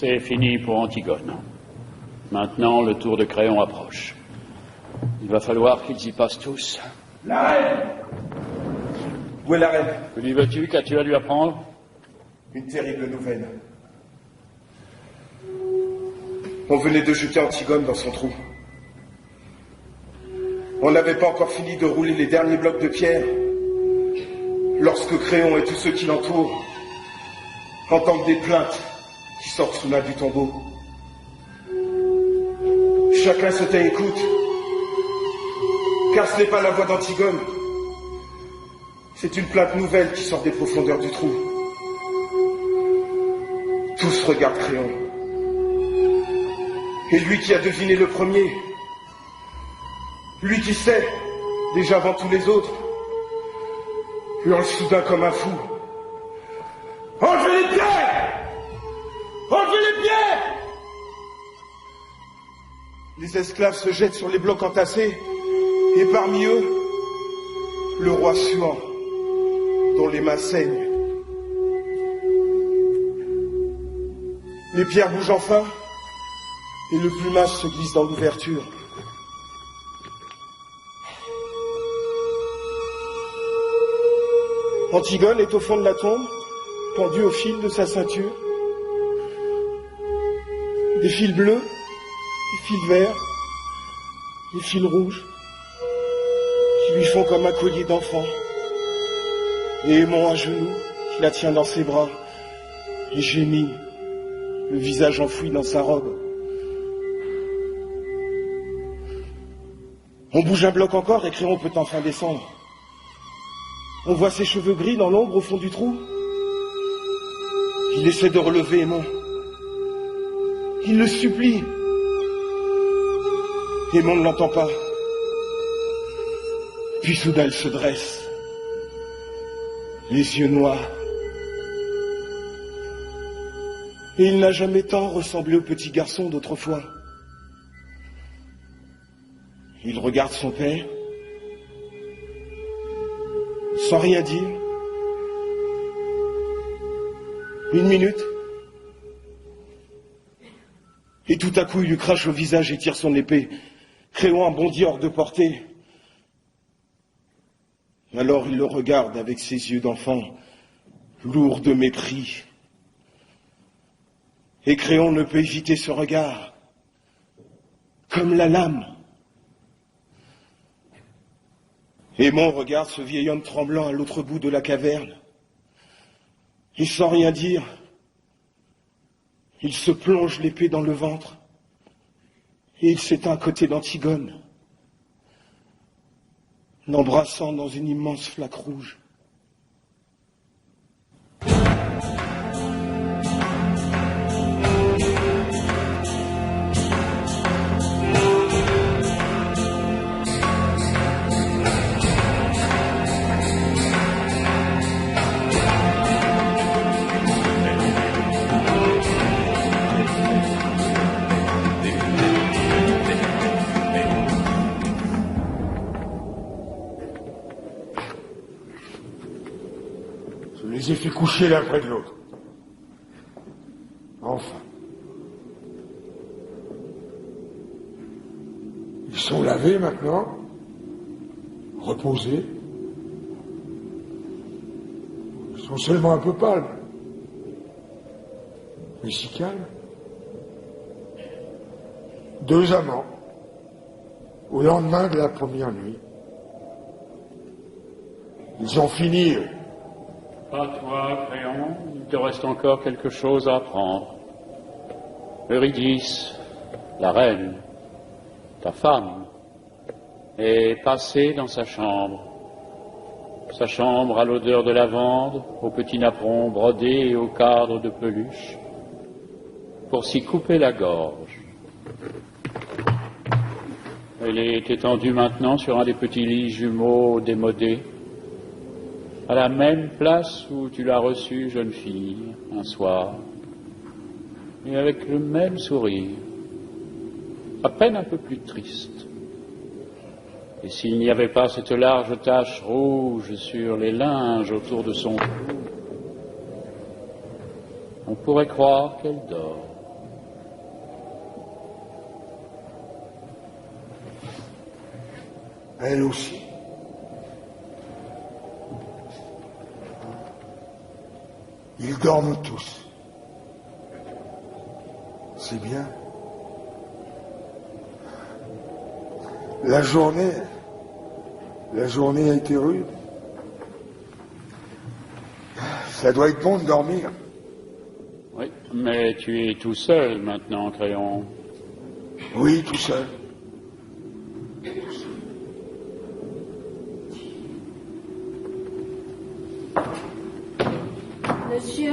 C'est fini pour Antigone. Maintenant, le tour de Créon approche. Il va falloir qu'ils y passent tous. La reine! Où est la reine? Que lui veux-tu? Qu'as-tu à lui apprendre? Une terrible nouvelle. On venait de jeter Antigone dans son trou. On n'avait pas encore fini de rouler les derniers blocs de pierre lorsque Créon et tous ceux qui l'entourent entendent des plaintes qui sortent soudain du tombeau. Chacun se tait et écoute, car ce n'est pas la voix d'Antigone. C'est une plainte nouvelle qui sort des profondeurs du trou. Tous regardent Créon. Et lui qui a deviné le premier, lui qui sait, déjà avant tous les autres, hurle soudain comme un fou. Enlevez les pierres! Enlevez les pierres! Les esclaves se jettent sur les blocs entassés, et parmi eux, le roi suant, dont les mains saignent. Les pierres bougent enfin, et le plumage se glisse dans l'ouverture. Antigone est au fond de la tombe, pendue au fil de sa ceinture. Des fils bleus, des fils verts, des fils rouges, qui lui font comme un collier d'enfant. Et Aimon à genoux, qui la tient dans ses bras, et gémit, le visage enfoui dans sa robe. On bouge un bloc encore et Créon peut enfin descendre. On voit ses cheveux gris dans l'ombre au fond du trou. Il essaie de relever Aimon. Il le supplie. Aimon ne l'entend pas. Puis soudain elle se dresse, les yeux noirs. Et il n'a jamais tant ressemblé au petit garçon d'autrefois. Il regarde son père, sans rien dire. Une minute. Et tout à coup, il lui crache au visage et tire son épée. Créon bondit hors de portée. Alors il le regarde avec ses yeux d'enfant, lourds de mépris. Et Créon ne peut éviter ce regard, comme la lame. Aimon regarde ce vieil homme tremblant à l'autre bout de la caverne. Et sans rien dire, il se plonge l'épée dans le ventre et il s'éteint à côté d'Antigone, l'embrassant dans une immense flaque rouge. Je les ai fait coucher l'un près de l'autre. Enfin. Ils sont lavés maintenant, reposés. Ils sont seulement un peu pâles, mais si calmes. 2 amants, au lendemain de la première nuit. Ils ont fini, eux. Pas toi, Créon, il te reste encore quelque chose à apprendre. Eurydice, la reine, ta femme, est passée dans sa chambre. Sa chambre à l'odeur de lavande, au petit napperon brodé et au cadre de peluche, pour s'y couper la gorge. Elle est étendue maintenant sur un des petits lits jumeaux démodés, à la même place où tu l'as reçue, jeune fille, un soir, et avec le même sourire, à peine un peu plus triste. Et s'il n'y avait pas cette large tache rouge sur les linges autour de son cou, on pourrait croire qu'elle dort. Elle aussi. Ils dorment tous. C'est bien. La journée a été rude. Ça doit être bon de dormir. Oui, mais tu es tout seul maintenant, Créon. Oui, tout seul. Monsieur,